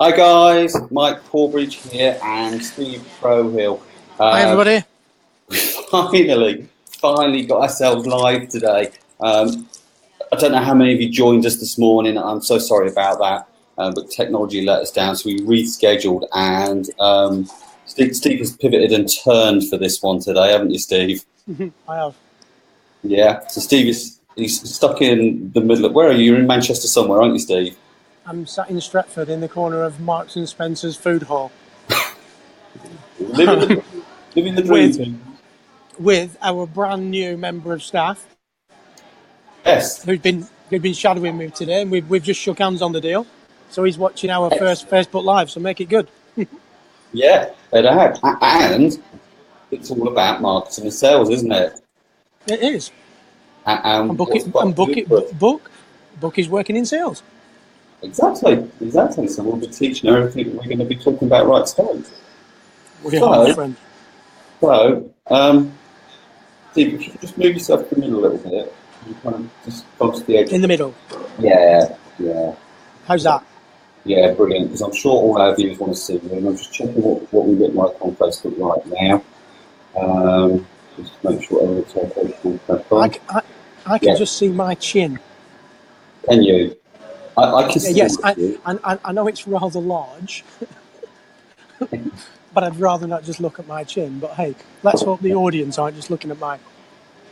Hi guys, Mike Corbridge here and Steve Crowhill. Hi everybody. Finally got ourselves live today. I don't know how many of you joined us this morning. I'm so sorry about that, but technology let us down, so we rescheduled. And Steve has pivoted and turned for this one today, haven't you, Steve? I have. Yeah. So Steve he's stuck in the middle of. Where are you? You're in Manchester somewhere, aren't you, Steve? I'm sat in Stretford in the corner of Marks and Spencer's food hall. living the dream. With our brand new member of staff. Yes. Who's been shadowing me today, and we've just shook hands on the deal. So he's watching our first Facebook Live, so make it good. Yeah, better have. And it's all about marketing and sales, isn't it? It is. And Book is working in sales. Exactly. So we'll be teaching her everything that we're going to be talking about right today. We are, my friend. So, Steve, if you could just move yourself to the middle a little bit, you kind of just close to the edge. In the middle. Yeah. How's that? Yeah, brilliant. Because I'm sure all our viewers want to see you, and I'm just checking what we look like on Facebook right now. Just to make sure everything's okay. I can just see my chin. Can you? I can see. Yes, I know it's rather large, but I'd rather not just look at my chin. But hey, let's hope the audience aren't just looking at my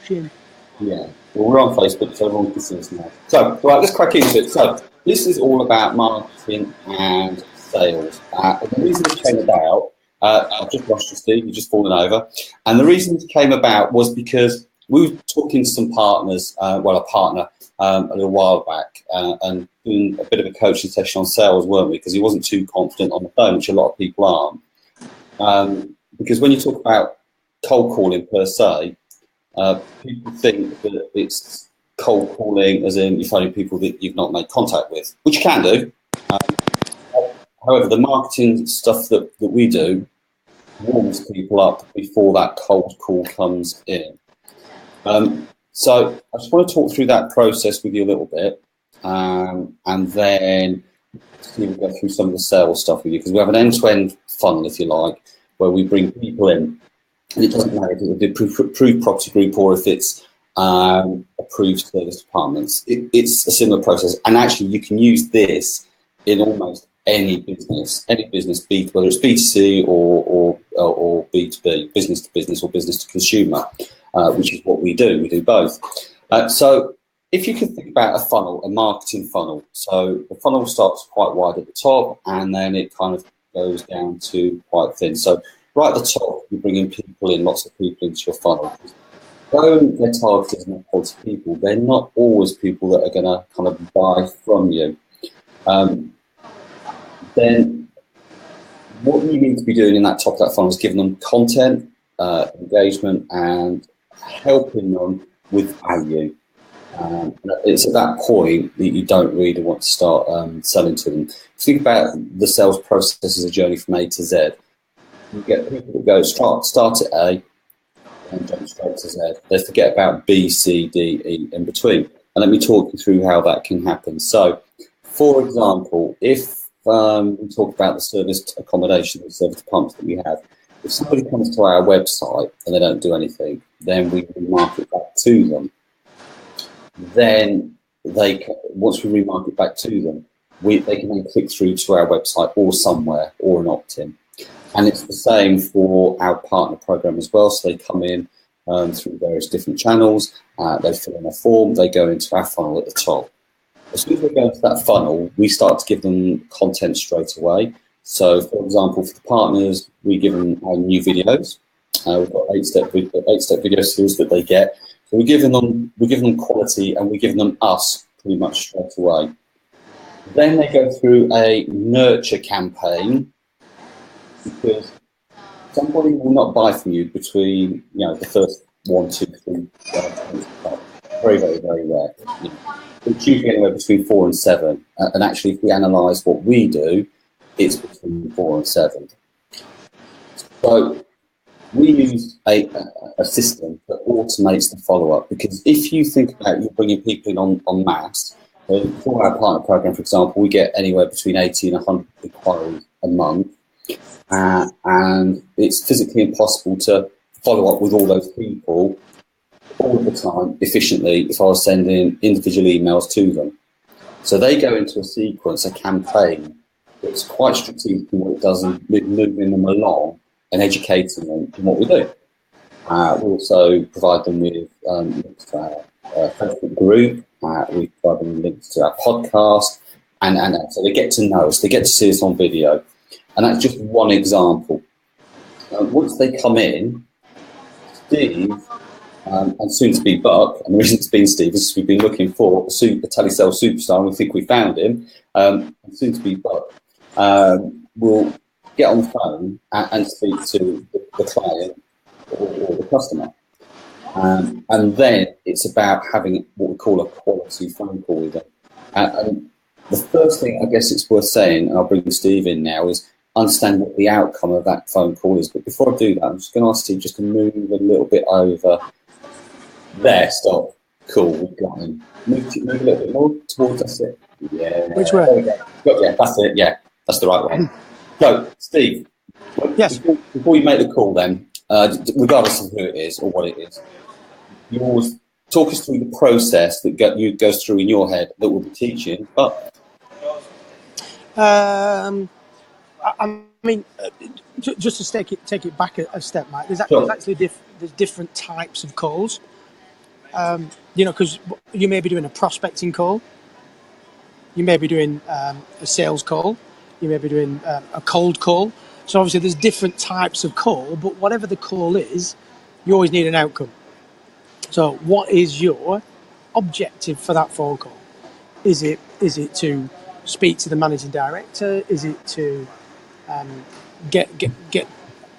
chin. Yeah, well, we're on Facebook, so everyone can see us now. So, right, let's crack into it. So, this is all about marketing and sales. The reason it came about, I've just lost you, Steve, you've just fallen over. And the reason it came about was because we were talking to some partners, a partner, a little while back, and doing a bit of a coaching session on sales, weren't we? Because he wasn't too confident on the phone, which a lot of people aren't. Because when you talk about cold calling per se, people think that it's cold calling, as in you're phoning people that you've not made contact with, which you can do. However, the marketing stuff that we do warms people up before that cold call comes in. So I just want to talk through that process with you a little bit, and then we'll go through some of the sales stuff with you, because we have an end-to-end funnel, if you like, where we bring people in. And it doesn't matter if it's an approved property group or if it's approved service departments. It's a similar process. And actually, you can use this in almost any business, whether it's B2C or B2B, business to business or business to consumer, which is what we do. We do both. So if you can think about a funnel, a marketing funnel. So the funnel starts quite wide at the top, and then it kind of goes down to quite thin. So right at the top, you're bringing people in, lots of people into your funnel. Though they're targeted and quality people, they're not always people that are going to kind of buy from you. Then what you need to be doing in that top of that funnel is giving them content, engagement, and helping them with value. It's at that point that you don't really want to start selling to them. Think about the sales process as a journey from A to Z. You get people that go start at A and jump straight to Z. They forget about B, C, D, E in between. And let me talk you through how that can happen. So, for example, if we talk about the service accommodation, the service departments that we have, if somebody comes to our website and they don't do anything, then we remarket back to them. Then once we remarket back to them, they can then click through to our website or somewhere or an opt-in. And it's the same for our partner program as well. So they come in through various different channels, they fill in a form, they go into our funnel at the top. As soon as we go into that funnel, we start to give them content straight away. So, for example, for the partners, we give them our new videos. We've got eight-step video series that they get. So we're giving them quality, and we're giving them us pretty much straight away. Then they go through a nurture campaign, because somebody will not buy from you between the first 1, 2, 3. Very, very, very rare. It's usually anywhere between 4 and 7. And actually, if we analyse what we do, it's between 4 and 7. So we use a system that automates the follow-up, because if you think about you bringing people in en masse, for our partner program, for example, we get anywhere between 80 and 100 inquiries a month, and it's physically impossible to follow up with all those people all of the time efficiently if I was sending individual emails to them. So they go into a sequence, a campaign that's quite strategic in what it does in moving them along and educating them in what we do. We also provide them with links to our Facebook group. We provide them links to our podcast, and so they get to know us, they get to see us on video. And that's just one example. Once they come in, Steve, and soon to be Buck, and the reason it's been Steve is we've been looking for a telesales superstar, and we think we found him, and soon to be Buck, will get on the phone and speak to the client or the customer. And then it's about having what we call a quality phone call with them. And the first thing I guess it's worth saying, and I'll bring Steve in now, is understand what the outcome of that phone call is. But before I do that, I'm just going to ask Steve just to move a little bit over. There, stop. Cool, we've got him. Move a little bit more towards us. Yeah. Which way? There we go. Yeah, that's it. Yeah, that's the right way. So, Steve, Yes. before you make the call then, regardless of who it is or what it is, you always talk us through the process that goes through in your head that we'll be teaching. But I mean, just to take it back a step, Mike. There's sure. actually there's different types of calls. Because you may be doing a prospecting call, you may be doing a sales call, you may be doing a cold call. So obviously there's different types of call, but whatever the call is, you always need an outcome. So what is your objective for that phone call? Is it to speak to the managing director? Is it to get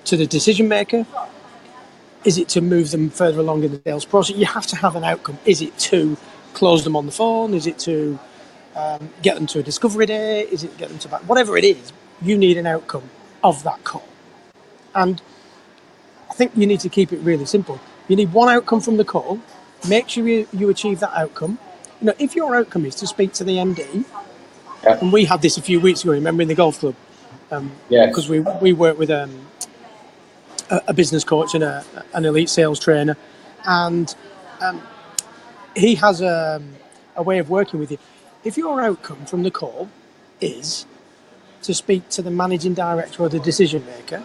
to the decision maker? Is it to move them further along in the sales process? You have to have an outcome. Is it to close them on the phone? Is it to get them to a discovery day? Is it get them to whatever it is? You need an outcome of that call, and I think you need to keep it really simple. You need one outcome from the call. Make sure you achieve that outcome. If your outcome is to speak to the MD, and we had this a few weeks ago, remember in the golf club, because we work with a business coach and an elite sales trainer, and he has a way of working with you. If your outcome from the call is to speak to the managing director or the decision maker,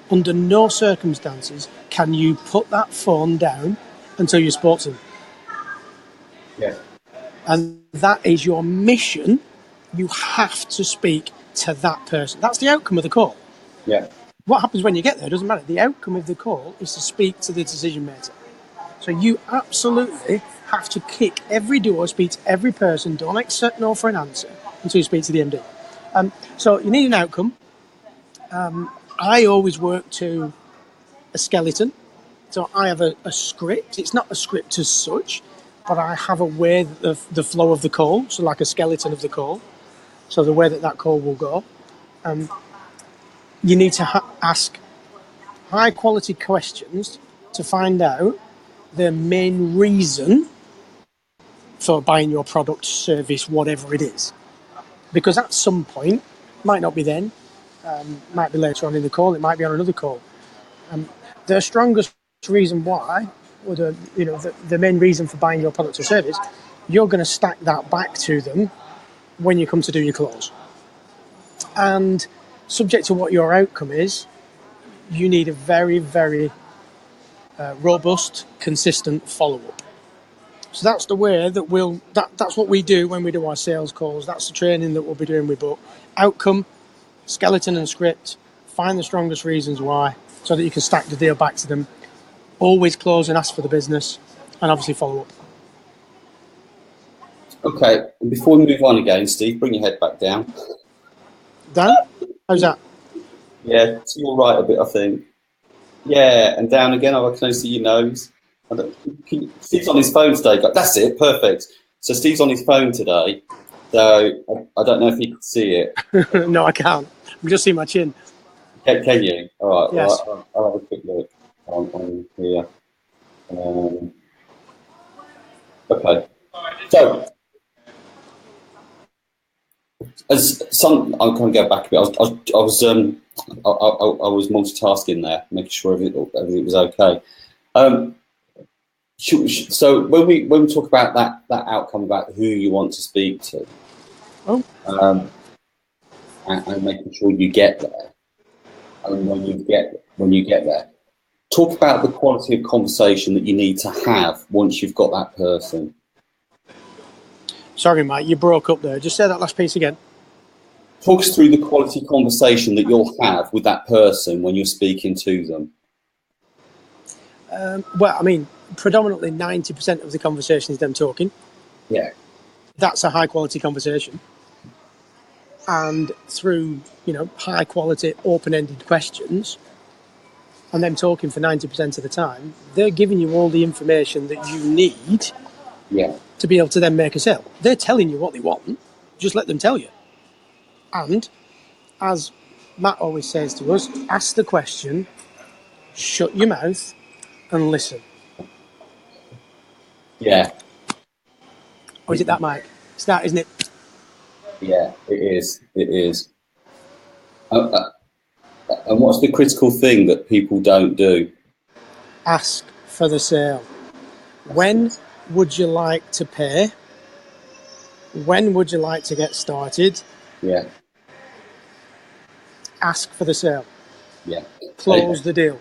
under no circumstances can you put that phone down until you spoke to them. Yeah. And that is your mission. You have to speak to that person. That's the outcome of the call. Yeah. What happens when you get there doesn't matter. The outcome of the call is to speak to the decision maker. So you absolutely have to kick every door, speak to every person, don't accept no for an answer until you speak to the MD. So you need an outcome. I always work to a skeleton. So I have a script. It's not a script as such, but I have a way that the flow of the call, so like a skeleton of the call, so the way that call will go. You need to ask high quality questions to find out the main reason for buying your product, service, whatever it is. Because at some point, might not be then, might be later on in the call, it might be on another call. The strongest reason why, or the main reason for buying your product or service, you're going to stack that back to them when you come to do your close. And subject to what your outcome is, you need a very, very robust, consistent follow-up. So that's the way that that's what we do when we do our sales calls. That's the training that we'll be doing with Book. Outcome, skeleton and script, find the strongest reasons why so that you can stack the deal back to them. Always close and ask for the business, and obviously follow up. Okay, and before we move on again, Steve, bring your head back down. Dan, how's that? Yeah, to your right a bit, I think. Yeah, and down again. I can only see your nose. Steve's on his phone today. That's it, perfect. So Steve's on his phone today. So I don't know if you can see it. No, I can't. I can just see my chin. Can you? All right. Yes. Well, I'll have a quick look on here. Okay. So I'm going to go back a bit. I was multitasking there, making sure everything was okay. So when we talk about that outcome, about who you want to speak to, and making sure you get there, and when you get there, talk about the quality of conversation that you need to have once you've got that person. Sorry, Mike, you broke up there. Just say that last piece again. Talk us through the quality conversation that you'll have with that person when you're speaking to them. Well, I mean, predominantly 90% of the conversation is them talking. Yeah. That's a high quality conversation. And through, high quality, open-ended questions, and them talking for 90% of the time, they're giving you all the information that you need to be able to then make a sale. They're telling you what they want. Just let them tell you. And as Matt always says to us, ask the question, shut your mouth, and listen. Yeah. Or is it that, Mike? It's that, isn't it? Yeah, it is. It is. And what's the critical thing that people don't do? Ask for the sale. When would you like to pay? When would you like to get started? Yeah. Ask for the sale. Yeah. Close the deal.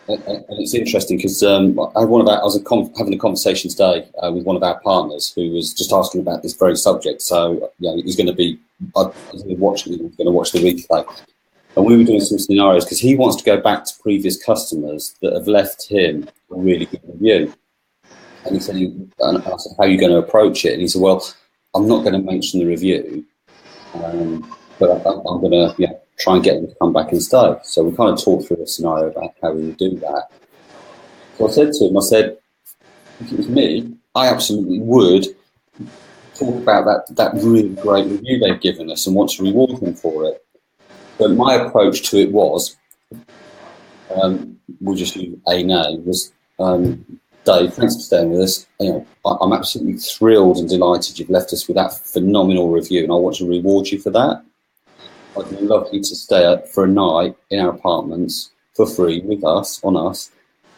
And it's interesting because I was having a conversation today with one of our partners who was just asking about this very subject. So he's going to be watching. He's going to watch the replay, and we were doing some scenarios because he wants to go back to previous customers that have left him a really good review. And he said, and I said, how are you going to approach it? And he said, well, I'm not going to mention the review, but I'm going to try and get them to come back and stay. So we kind of talked through a scenario about how we would do that. So I said to him, if it was me, I absolutely would talk about that really great review they've given us and want to reward them for it. But my approach to it was, we'll just use a name, was, Dave, thanks for staying with us. I'm absolutely thrilled and delighted you've left us with that phenomenal review, and I want to reward you for that. I'd love you to stay for a night in our apartments for free with us, on us.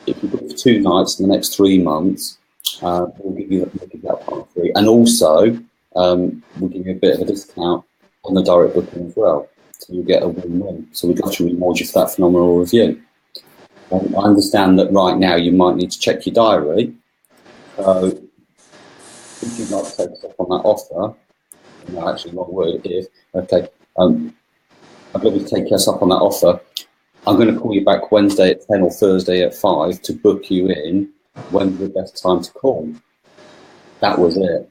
If you book for 2 nights in the next 3 months, we'll give you that apartment free. And also, we'll give you a bit of a discount on the direct booking as well. So you'll get a win-win. So we'd love to reward you for that phenomenal review. I understand that right now you might need to check your diary. So if you'd like to take us up on that offer, actually one word, if, okay, I'd love you to take us up on that offer. I'm going to call you back Wednesday at 10 or Thursday at 5 to book you in. When's the best time to call? That was it.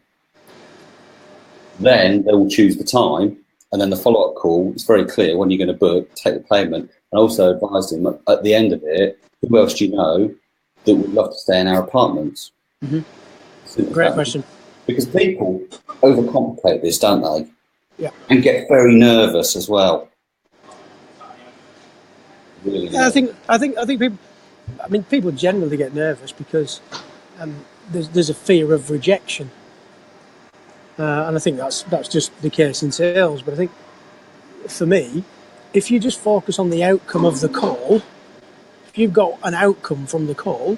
Then they will choose the time, and then the follow-up call is very clear when you're going to book, take the payment, and also advise them at the end of it, who else do you know that would love to stay in our apartments? Mm-hmm. Great question. Because people overcomplicate this, don't they? Yeah. And get very nervous as well. Really yeah, I think people generally get nervous because there's a fear of rejection, and I think that's just the case in sales. But I think for me, if you just focus on the outcome of the call, if you've got an outcome from the call,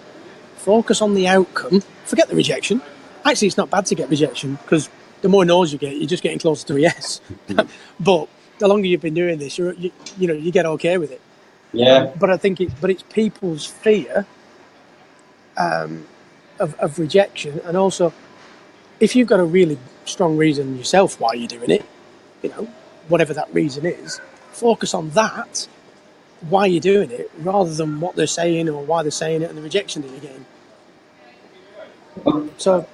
focus on the outcome. Forget the rejection. Actually, it's not bad to get rejection because the more no's you get, you're just getting closer to a yes. But the longer you've been doing this, you get okay with it. Yeah. But I think it's people's fear of rejection, and also if you've got a really strong reason yourself why you're doing it, whatever that reason is, focus on that, why you're doing it, rather than what they're saying or why they're saying it and the rejection that you're getting. So,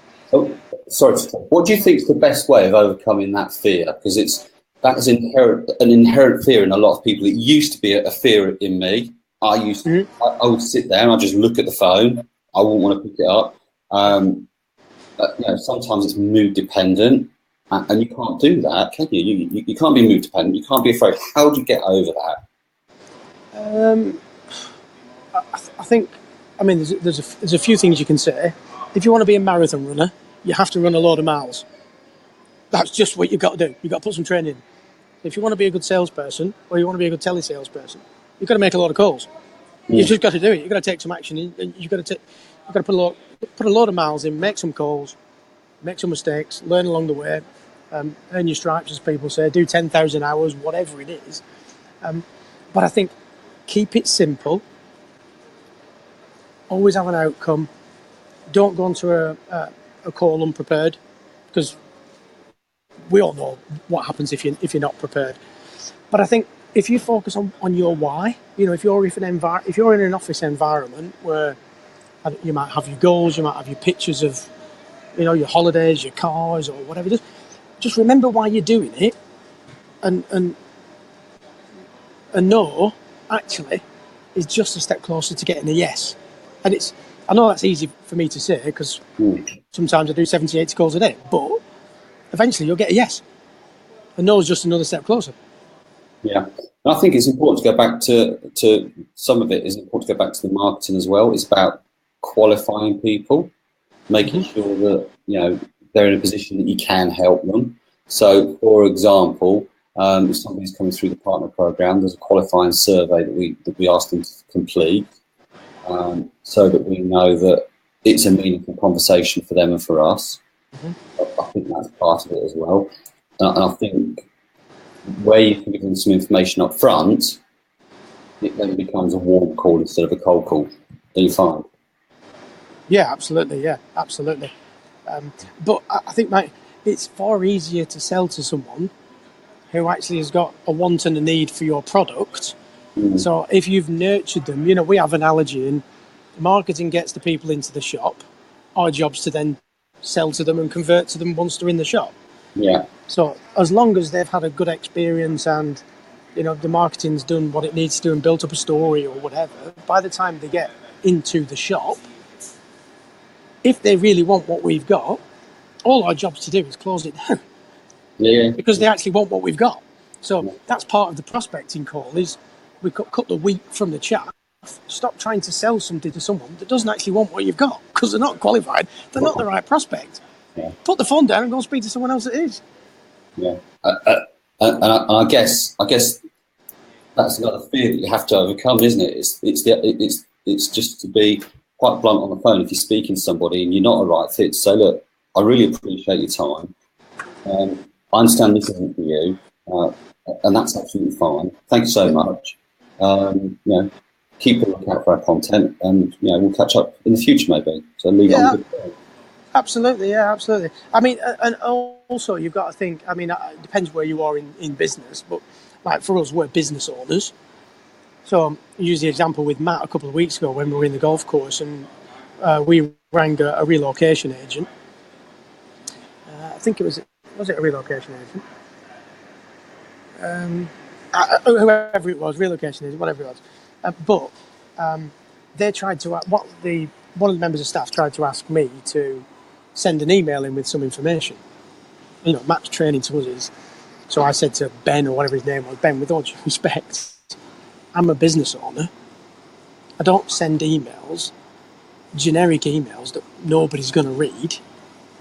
sorry. What do you think is the best way of overcoming that fear? Because that is an inherent fear in a lot of people. It used to be a fear in me. I would sit there and I'd just look at the phone. I wouldn't want to pick it up. But, sometimes it's mood dependent, and you can't do that, can you? You can't be mood dependent. You can't be afraid. How do you get over that? I think, there's a few things you can say. If you want to be a marathon runner, you have to run a load of miles. That's just what you've got to do. You've got to put some training in. If you want to be a good salesperson or you want to be a good telesalesperson, you've got to make a lot of calls. You've just got to do it. You've got to take some action. You've got to put a load of miles in, make some calls, make some mistakes, learn along the way, earn your stripes, as people say, do 10,000 hours, whatever it is. But I think keep it simple. Always have an outcome. Don't go into a call unprepared, because we all know what happens if you're not prepared. But I think if you focus on your why, if you're in an office environment where you might have your goals, you might have your pictures of, your holidays, your cars, or whatever it is. Just remember why you're doing it, and no, actually, is just a step closer to getting a yes. And I know that's easy for me to say because sometimes I do 70, 80 calls a day, but eventually you'll get a yes. And no is just another step closer. Yeah. And I think it's important to go back to some of it is important to go back to the marketing as well. It's about qualifying people, making sure that, they're in a position that you can help them. So, for example, if somebody's coming through the partner program, there's a qualifying survey that we ask them to complete, so that we know that it's a meaningful conversation for them and for us. I think that's part of it as well. And I think where you can give them some information up front, it then becomes a warm call instead of a cold call. Do you find? Yeah, absolutely. Yeah, absolutely. But I think, mate, it's far easier to sell to someone who actually has got a want and a need for your product. So if you've nurtured them, we have an analogy in marketing gets the people into the shop. Our job's to then sell to them and convert to them once they're in the shop. Yeah. So as long as they've had a good experience and, the marketing's done what it needs to do and built up a story or whatever, by the time they get into the shop, if they really want what we've got, all our job's to do is close it down. Yeah. Because they actually want what we've got. So that's part of the prospecting call is we cut the wheat from the chaff. Stop trying to sell something to someone that doesn't actually want what you've got because they're not qualified. They're not the right prospect. Yeah. Put the phone down and go speak to someone else that is. Yeah. And I guess that's another fear that you have to overcome, isn't it? It's just to be quite blunt on the phone. If you're speaking to somebody and you're not a right fit, say, look, I really appreciate your time. I understand this isn't for you, and that's absolutely fine. Thank you so much. Keep a lookout for our content, and we'll catch up in the future maybe. So leave it on good day. Absolutely, yeah, absolutely. I mean, and also you've got to think. I mean, it depends where you are in business, but like for us, we're business owners. So I used the example with Matt a couple of weeks ago when we were in the golf course, and we rang a relocation agent. I think it was it a relocation agent? Whoever it was, relocation agent, whatever it was. But they tried to one of the members of staff tried to ask me to send an email in with some information. Matt's training to us is. So I said to Ben, or whatever his name was, Ben, with all due respect, I'm a business owner. I don't send emails, generic emails that nobody's going to read.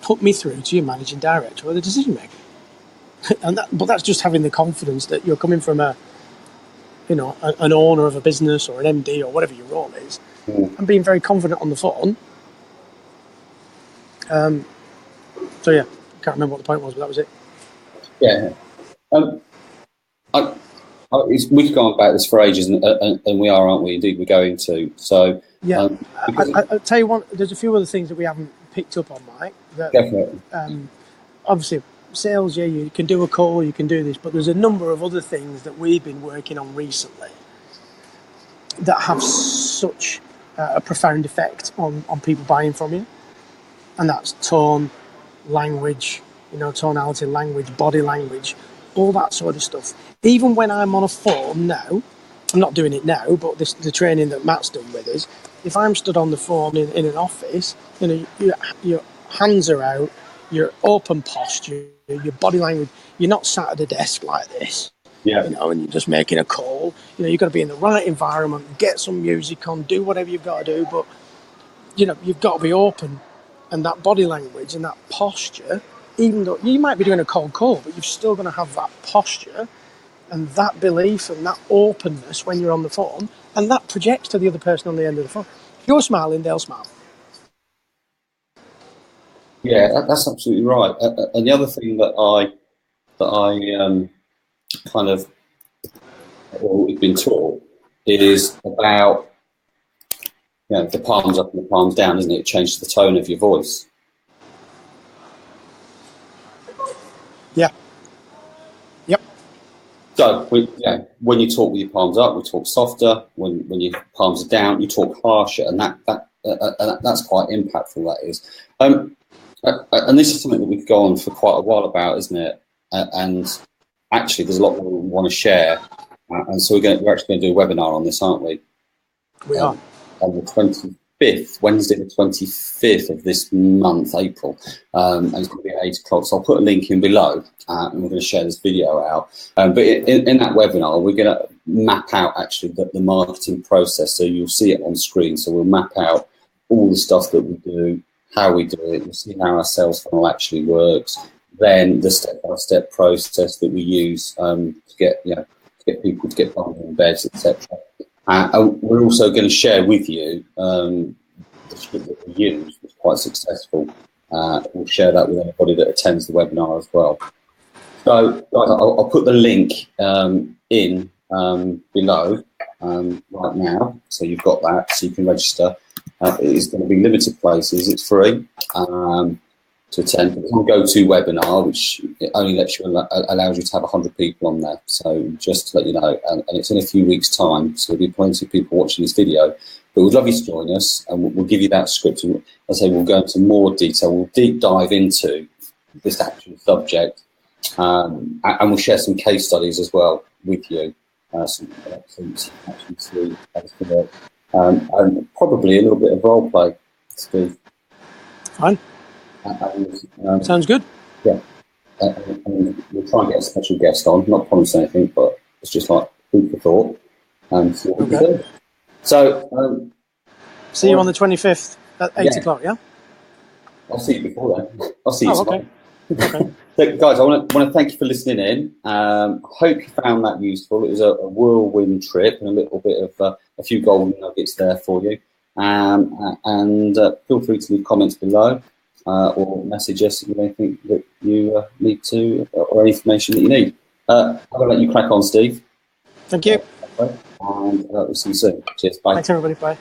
Put me through to your managing director or the decision maker. But that's just having the confidence that you're coming from an owner of a business or an MD or whatever your role is, and being very confident on the phone. So yeah, can't remember what the point was, but that was it. Yeah. We could go on about this for ages, and we are, aren't we? Indeed, we're going to. So yeah, I'll tell you what. There's a few other things that we haven't picked up on, Mike. Definitely. Obviously, sales. Yeah, you can do a call, you can do this, but there's a number of other things that we've been working on recently that have such a profound effect on people buying from you, and that's tone, language, tonality, language, body language, all that sort of stuff. Even when I'm on a phone now, I'm not doing it now, but the training that Matt's done with us, if I'm stood on the phone in an office, your hands are out, your open posture, your body language, you're not sat at a desk like this. Yeah. And you're just making a call. You've got to be in the right environment, get some music on, do whatever you've got to do, but you've got to be open. And that body language and that posture, even though you might be doing a cold call, but you're still going to have that posture and that belief and that openness when you're on the phone, and that projects to the other person on the end of the phone. If you're smiling, they'll smile. Yeah, that's absolutely right. And the other thing that I kind of or we've been taught is about the palms up and the palms down, isn't it? It changes the tone of your voice. Yeah. Yep. So when you talk with your palms up, we talk softer. When your palms are down, you talk harsher, and that's quite impactful. That is, and this is something that we could go on for quite a while about, isn't it? And actually, there's a lot more we want to share, and so we're actually going to do a webinar on this, aren't we? We are. On the 25th, Wednesday the 25th of this month, April, and it's going to be at 8 o'clock. So I'll put a link in below, and we're going to share this video out. But in that webinar, we're going to map out actually the marketing process. So you'll see it on screen. So we'll map out all the stuff that we do, how we do it. You'll see how our sales funnel actually works. Then the step-by-step process that we use to get people to get bundled in beds, etc. And we're also going to share with you the script that we use, which is quite successful. We'll share that with anybody that attends the webinar as well. So, guys, I'll put the link in below right now, so you've got that, so you can register. It is going to be limited places. It's free to attend. It's on GoToWebinar, which only allows you to have 100 people on there. So just to let you know, and it's in a few weeks' time, so there'll be plenty of people watching this video. But we'd love you to join us, and we'll give you that script. And as I say, we'll go into more detail. We'll deep dive into this actual subject, and we'll share some case studies as well with you. Some actually see and probably a little bit of role play, Steve. Fine. Sounds good. Yeah, and we'll try and get a special guest on. Not promise anything, but it's just like food for thought. See what we can do. So, see you on the 25th at 8 o'clock. Yeah. I'll see you before then. I'll see you tomorrow. Okay. So, guys, I want to thank you for listening in. Hope you found that useful. It was a whirlwind trip and a little bit of a few golden nuggets there for you. And feel free to leave comments below. Or message us with anything that you need to, or any information that you need. I'm going to let you crack on, Steve. Thank you. And we'll see you soon. Cheers. Bye. Thanks, everybody. Bye.